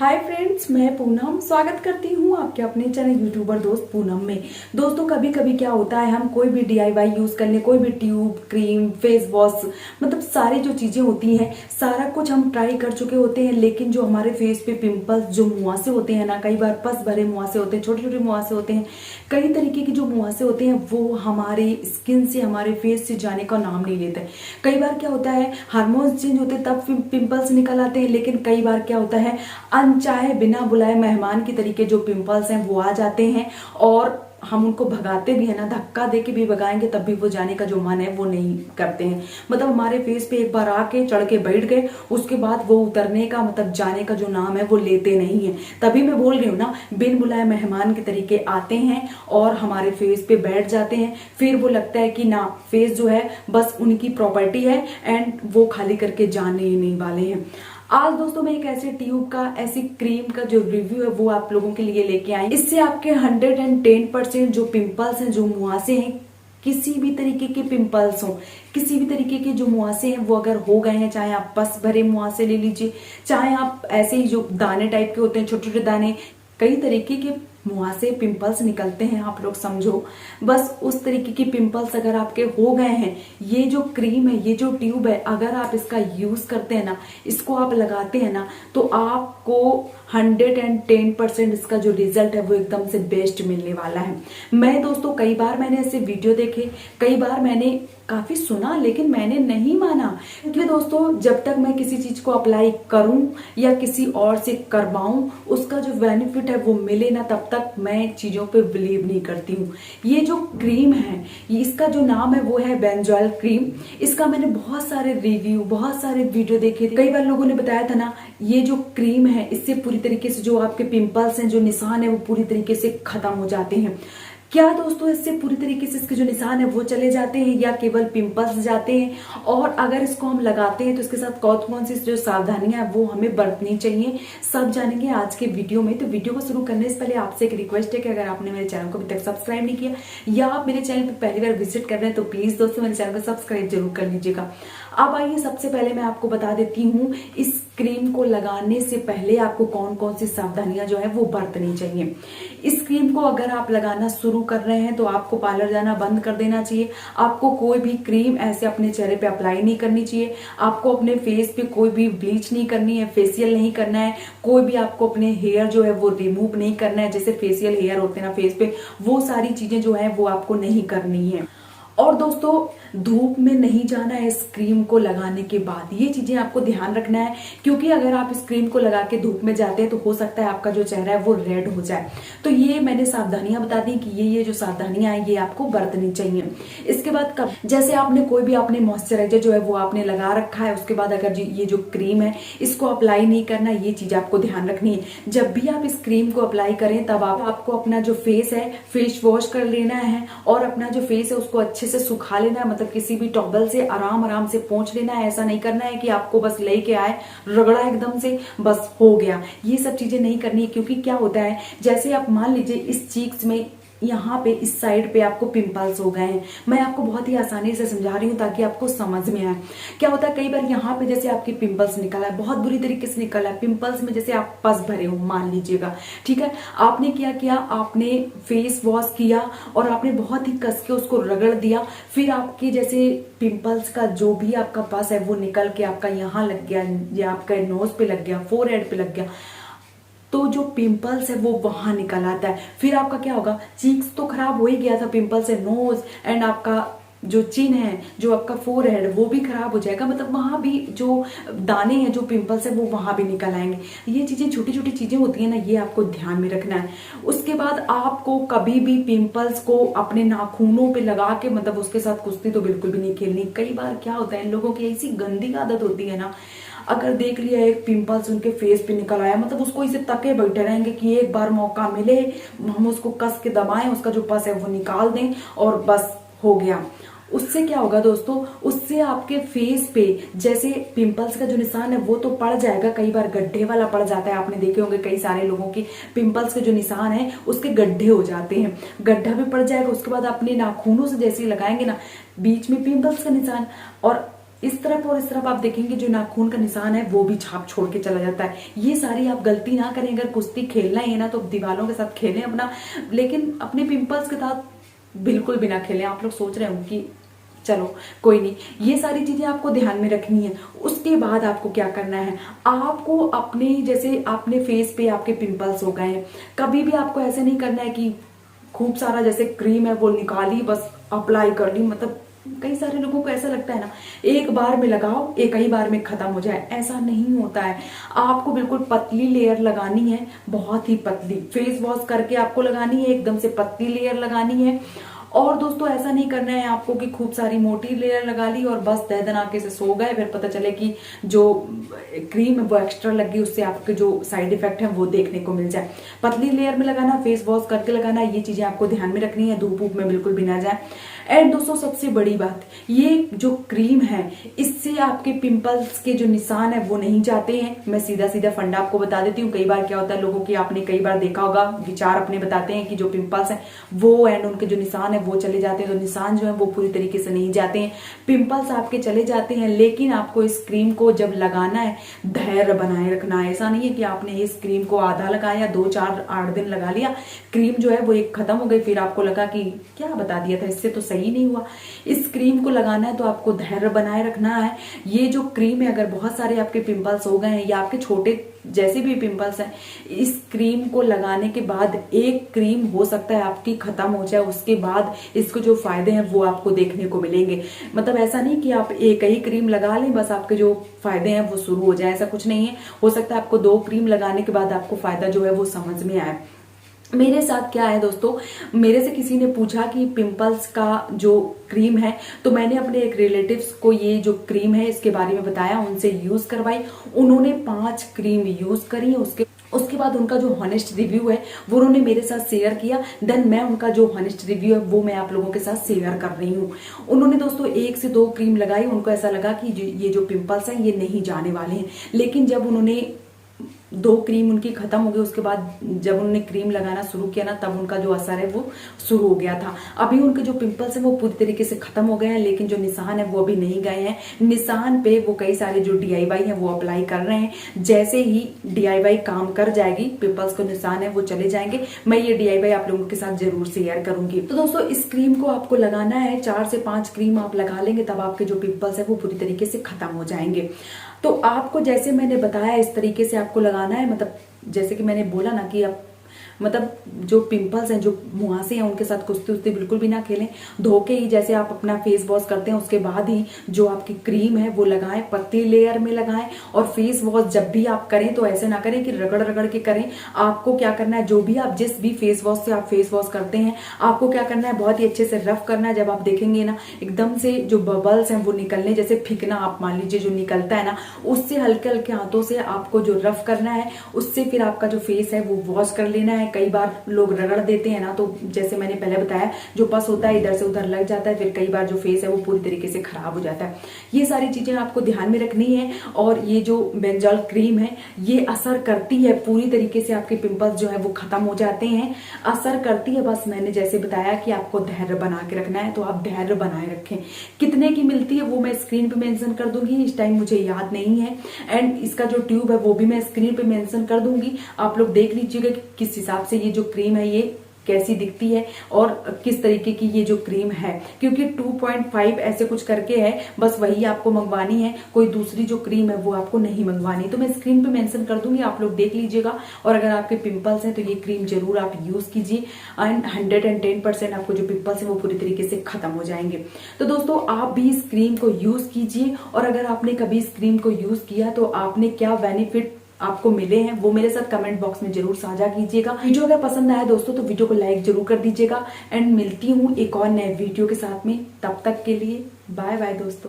Hi friends, मैं पूनम स्वागत करती हूँ आपके अपने चैनल यूट्यूबर दोस्त पूनम में। दोस्तों, कभी कभी क्या होता है, हम कोई भी डीआईवाई यूज कर ले, कोई भी ट्यूब, क्रीम, फेस वॉश, मतलब सारी जो चीजें होती हैं सारा कुछ हम ट्राई कर चुके होते हैं, लेकिन जो हमारे फेस पे पिंपल्स, जो मुहासे होते हैं ना, कई बार पस भरे मुहासे होते हैं, छोटे छोटे मुहासे होते हैं, कई तरीके के जो मुहासे होते हैं वो हमारे स्किन से, हमारे फेस से जाने का नाम नहीं लेते। कई बार क्या होता है, हार्मोन्स चेंज होते हैं तब पिंपल्स निकल आते हैं, लेकिन कई बार क्या होता है, अनचाहे बिना बुलाए मेहमान की तरीके जो पिंपल्स हैं वो आ जाते हैं और हम उनको भगाते भी है ना, धक्का दे के भी भगाएंगे तब भी वो जाने का जो मन है वो नहीं करते हैं। मतलब हमारे फेस पे एक बार आके चढ़ के बैठ गए, उसके बाद वो उतरने का, मतलब जाने का जो नाम है वो लेते नहीं है। तभी मैं बोल रही हूँ ना, बिन बुलाए मेहमान के तरीके आते हैं और हमारे फेस पे बैठ जाते हैं। फिर वो लगता है कि ना, फेस जो है बस उनकी प्रॉपर्टी है एंड वो खाली करके जाने ही नहीं वाले हैं। आज दोस्तों मैं एक ऐसे ट्यूब का, ऐसी क्रीम का जो रिव्यू है वो आप लोगों के लिए लेके आई। इससे आपके 110% जो पिंपल्स हैं, जो मुहासे हैं, किसी भी तरीके के पिंपल्स हो, किसी भी तरीके के जो मुहासे हैं वो अगर हो गए हैं, चाहे आप पस भरे मुहासे ले लीजिए, चाहे आप ऐसे ही जो दाने टाइप के होते हैं, छोटे छोटे दाने, कई तरीके के मुहासे पिंपल्स निकलते हैं, आप लोग समझो। बस उस तरीके की पिंपल्स अगर आपके हो गए हैं, ये जो क्रीम है, ये जो ट्यूब है, अगर आप इसका यूज करते हैं ना, इसको आप लगाते हैं ना, तो आपको 110% इसका जो रिजल्ट है वो एकदम से बेस्ट मिलने वाला है। मैं दोस्तों कई बार मैंने ऐसे वीडियो देखे, कई बार मैंने काफी सुना, लेकिन मैंने नहीं माना, क्योंकि दोस्तों जब तक मैं किसी चीज को अप्लाई करूं या किसी और से करवाऊं, उसका जो बेनिफिट है वो मिले ना, तब तक मैं चीजों पे बिलीव नहीं करती हूँ। ये जो क्रीम है, इसका जो नाम है वो है बेंजॉइल क्रीम। इसका मैंने बहुत सारे रिव्यू, बहुत सारे वीडियो देखे थे। कई बार लोगों ने बताया था ना, ये जो क्रीम है इससे पूरी तरीके से जो आपके पिंपल्स हैं, जो निशान है वो पूरी तरीके से खत्म हो जाते हैं। क्या दोस्तों, इससे पूरी तरीके से इसके जो निशान है वो चले जाते हैं या केवल पिंपल्स जाते हैं? और अगर इसको हम लगाते हैं तो इसके साथ कौन कौन सी जो सावधानियां हैं वो हमें बरतनी चाहिए, सब जानेंगे आज के वीडियो में। तो वीडियो को शुरू करने से पहले आपसे एक रिक्वेस्ट है कि अगर आपने मेरे चैनल को अभी तक सब्सक्राइब नहीं किया या आप मेरे चैनल पर पहली बार विजिट कर रहे हैं तो प्लीज दोस्तों मेरे चैनल को सब्सक्राइब जरूर कर लीजिएगा। अब आइए, सबसे पहले मैं आपको बता देती हूँ इस क्रीम को लगाने से पहले आपको कौन कौन सी सावधानियां जो है वो बरतनी चाहिए। इस क्रीम को अगर आप लगाना शुरू कर रहे हैं तो आपको पार्लर जाना बंद कर देना चाहिए। आपको कोई भी क्रीम ऐसे अपने चेहरे पे अप्लाई नहीं करनी चाहिए। आपको अपने फेस पे कोई भी ब्लीच नहीं करनी है, फेशियल नहीं करना है, कोई भी आपको अपने हेयर जो है वो रिमूव नहीं करना है, जैसे फेशियल हेयर होते हैं ना फेस पे, वो सारी चीजें जो है वो आपको नहीं करनी है। और दोस्तों, धूप में नहीं जाना है इस क्रीम को लगाने के बाद, ये चीजें आपको ध्यान रखना है, क्योंकि अगर आप इस क्रीम को लगा के धूप में जाते हैं तो हो सकता है आपका जो चेहरा है वो रेड हो जाए। तो ये मैंने सावधानियां बता दी कि ये जो सावधानियां हैं ये आपको बरतनी चाहिए। इसके बाद कब, जैसे आपने कोई भी आपने मॉइस्चराइजर जो है वो आपने लगा रखा है, उसके बाद अगर ये जो क्रीम है इसको अप्लाई नहीं करना, ये चीज आपको ध्यान रखनी है। जब भी आप इस क्रीम को अप्लाई करें तब आपको अपना जो फेस है फेस वॉश कर लेना है और अपना जो फेस है उसको अच्छे से सुखा लेना है, मतलब किसी भी टॉवल से आराम आराम से पोंछ लेना है। ऐसा नहीं करना है कि आपको बस लेके आए, रगड़ा एकदम से, बस हो गया। ये सब चीजें नहीं करनी है, क्योंकि क्या होता है, जैसे आप मान लीजिए इस चीक्स में, यहाँ पे इस साइड पे आपको पिंपल्स हो गए हैं। मैं आपको बहुत ही आसानी से समझा रही हूँ ताकि आपको समझ में आए। क्या होता है, कई बार यहाँ पे जैसे आपकी पिंपल्स निकला है, बहुत बुरी तरीके से निकला है, पिंपल्स में जैसे आप पस भरे हो मान लीजिएगा, ठीक है, आपने क्या किया, आपने फेस वॉश किया और आपने बहुत ही कस के उसको रगड़ दिया, फिर आपके जैसे पिंपल्स का जो भी आपका पस है वो निकल के आपका यहाँ लग गया, या आपका नोज पे लग गया, फोरहेड पे लग गया, तो जो पिंपल्स है वो वहां निकल आता है। फिर आपका क्या होगा, चीक्स तो खराब हो ही गया था पिंपल से, नोज एंड आपका जो चिन है, जो आपका फोरहेड, वो भी खराब हो जाएगा, मतलब वहां भी जो दाने हैं, जो पिंपल्स है वो वहां भी निकल आएंगे। ये चीजें छोटी छोटी चीजें होती है ना, ये आपको ध्यान में रखना है। उसके बाद आपको कभी भी पिंपल्स को अपने नाखूनों पे लगा के, मतलब उसके साथ कुश्ती तो बिल्कुल भी नहीं खेलनी। कई बार क्या होता है, इन लोगों की ऐसी गंदी आदत होती है ना, अगर देख लिया एक पिंपल्स उनके फेस पे निकल आया, मतलब उसको इसे तके बैठे रहेंगे कि एक बार मौका मिले, हम उसको कस के दबाएं, उसका जो पस है वो निकाल दें और बस हो गया। उससे क्या होगा दोस्तों, उससे आपके फेस पे जैसे पिंपल्स का जो निशान है वो तो पड़ जाएगा, कई बार गड्ढे वाला पड़ जाता है। आपने देखे होंगे कई सारे लोगों के पिंपल्स के जो निशान है उसके गड्ढे हो जाते हैं, गड्ढा भी पड़ जाएगा। उसके बाद अपने नाखूनों से जैसे लगाएंगे ना, बीच में पिंपल्स का निशान और इस तरफ और इस तरफ आप देखेंगे जो नाखून का निशान है वो भी छाप छोड़ के चला जाता है। ये सारी आप गलती ना करें। अगर कुश्ती खेलना ही है ना तो दीवारों के साथ खेलें अपना, लेकिन अपने पिंपल्स के साथ बिल्कुल भी ना खेलें। आप लोग सोच रहे हो कि चलो कोई नहीं, ये सारी चीजें आपको ध्यान में रखनी है। उसके बाद आपको क्या करना है, आपको अपने जैसे आपने फेस पे आपके पिंपल्स हो गए हैं, कभी भी आपको ऐसे नहीं करना है कि खूब सारा जैसे क्रीम है वो निकाली बस अप्लाई कर ली। मतलब कई सारे लोगों को ऐसा लगता है ना एक बार में लगाओ एक ही बार में खत्म हो जाए, ऐसा नहीं होता है। आपको बिल्कुल पतली लेयर लगानी है, बहुत ही पतली। फेस वॉश करके आपको लगानी है, एकदम से पतली लेयर लगानी है। और दोस्तों ऐसा नहीं करना है आपको कि खूब सारी मोटी लेयर लगा ली और बस दह दनाके से सो गए, फिर पता चले कि जो क्रीम है वो एक्स्ट्रा लग गई, उससे आपके जो साइड इफेक्ट है वो देखने को मिल जाए। पतली लेयर में लगाना, फेस वॉश करके लगाना, ये चीजें आपको ध्यान में रखनी है, धूप वूप में बिल्कुल भी ना जाए। एंड दोस्तों सबसे बड़ी बात, ये जो क्रीम है इससे आपके पिंपल्स के जो निशान है वो नहीं जाते हैं। मैं सीधा सीधा फंडा आपको बता देती हूँ। कई बार क्या होता है लोगों की, आपने कई बार देखा होगा, विचार अपने बताते हैं कि जो पिंपल्स हैं वो एंड उनके जो निशान है वो चले जाते हैं। तो निशान जो है वो पूरी तरीके से नहीं जाते हैं, पिंपल्स आपके चले जाते हैं। लेकिन आपको इस क्रीम को जब लगाना है धैर्य बनाए रखना है। ऐसा नहीं है कि आपने इस क्रीम को आधा लगाया, 2-4-8 दिन लगा लिया, क्रीम जो है वो एक खत्म हो गई, फिर आपको लगा कि क्या बता दिया था, इससे तो सही नहीं हुआ। इस क्रीम को लगाना है तो आपको धैर्य बनाए रखना है। ये जो क्रीम है, अगर बहुत सारे आपके पिंपल्स हो गए हैं या आपके छोटे जैसे भी पिंपल्स हैं, इस क्रीम को लगाने के बाद एक क्रीम हो सकता है आपकी खत्म हो जाए, उसके बाद इसको जो फायदे हैं वो आपको देखने को मिलेंगे। मतलब ऐसा नहीं कि आप एक ही क्रीम लगा लें बस आपके जो फायदे हैं वो शुरू हो जाए, ऐसा कुछ नहीं है। हो सकता है आपको 2 क्रीम लगाने के बाद आपको फायदा जो है वो समझ में आए। मेरे साथ क्या है दोस्तों, मेरे से किसी ने पूछा कि पिंपल्स का जो क्रीम है, तो मैंने अपने एक रिलेटिव्स को ये जो क्रीम है इसके बारे में बताया, उनसे यूज करवाई। उन्होंने 5 क्रीम यूज करी, उसके बाद उनका जो हॉनेस्ट रिव्यू है वो उन्होंने मेरे साथ शेयर किया। देन मैं उनका जो हॉनेस्ट रिव्यू है वो मैं आप लोगों के साथ शेयर कर रही हूँ। उन्होंने दोस्तों 1 से 2 क्रीम लगाई, उनको ऐसा लगा कि ये जो पिंपल्स हैं ये नहीं जाने वाले हैं। लेकिन जब उन्होंने 2 क्रीम उनकी खत्म हो गई, उसके बाद जब उन्होंने क्रीम लगाना शुरू किया ना, तब उनका जो असर है वो शुरू हो गया था। अभी उनके जो पिंपल्स हैं वो पूरी तरीके से खत्म हो गए हैं, लेकिन जो निशान है वो अभी नहीं गए हैं। निशान पे वो कई सारे जो DIY है वो अप्लाई कर रहे हैं। जैसे ही DIY काम कर जाएगी, पिंपल्स के निशान है वो चले जाएंगे। मैं ये DIY आप लोगों के साथ जरूर शेयर करूंगी। तो दोस्तों इस क्रीम को आपको लगाना है, 4 से 5 क्रीम आप लगा लेंगे, तब आपके जो पिंपल्स है वो पूरी तरीके से खत्म हो जाएंगे। तो आपको जैसे मैंने बताया इस तरीके से आपको लगाना है। मतलब जैसे कि मैंने बोला ना कि आप मतलब जो पिंपल्स हैं, जो मुहासे हैं, उनके साथ कुश्ती उस्ती बिल्कुल भी ना खेलें। धोके ही जैसे आप अपना फेस वॉश करते हैं उसके बाद ही जो आपकी क्रीम है वो लगाएं, पतली लेयर में लगाएं। और फेस वॉश जब भी आप करें तो ऐसे ना करें कि रगड़ रगड़ के करें। आपको क्या करना है, जो भी आप जिस भी फेस वॉश से आप फेस वॉश करते हैं, आपको क्या करना है, बहुत ही अच्छे से रफ करना है। जब आप देखेंगे ना एकदम से जो बबल्स हैं वो निकलने, जैसे फिकना आप मान लीजिए जो निकलता है ना, उससे हल्के हल्के हाथों से आपको जो रफ करना है, उससे फिर आपका जो फेस है वो वॉश कर लेना है। कई बार लोग रगड़ देते हैं ना, तो जैसे मैंने पहले बताया जो पस होता है इधर से उधर लग जाता है, फिर कई बार जो फेस है वो पूरी तरीके से खराब हो जाता है। ये सारी चीजें आपको ध्यान में रखनी है। और ये जो बेंजॉल क्रीम है ये असर करती है पूरी तरीके से, आपके पिंपल्स जो है वो खत्म हो जाते हैं, असर करती है। बस मैंने जैसे बताया कि आपको धैर्य बना के रखना है, तो आप धैर्य बनाए रखें। कितने की मिलती है वो मैं स्क्रीन पे मेंशन कर दूंगी, इस टाइम मुझे याद नहीं है। एंड इसका जो ट्यूब है वो भी मैं स्क्रीन पे मेंशन कर दूंगी, आप लोग देख लीजिएगा कि किस हिसाब से ये जो क्रीम है ये कैसी दिखती है और किस तरीके की ये जो क्रीम है। क्योंकि 2.5 ऐसे कुछ करके है, बस वही आपको मंगवानी है, कोई दूसरी जो क्रीम है वो आपको नहीं मंगवानी। तो मैं स्क्रीन पे मेंशन कर दूंगी, आप लोग देख लीजिएगा। और अगर आपके पिंपल्स हैं तो ये क्रीम जरूर आप यूज कीजिए, एंड 110% आपको जो पिंपल्स है वो पूरी तरीके से खत्म हो जाएंगे। तो दोस्तों आप भी इस क्रीम को यूज कीजिए, और अगर आपने कभी इस क्रीम को यूज किया तो आपने क्या बेनिफिट आपको मिले हैं वो मेरे साथ कमेंट बॉक्स में जरूर साझा कीजिएगा। वीडियो अगर पसंद आया दोस्तों तो वीडियो को लाइक जरूर कर दीजिएगा। एंड मिलती हूँ एक और नए वीडियो के साथ में, तब तक के लिए बाय बाय दोस्तों।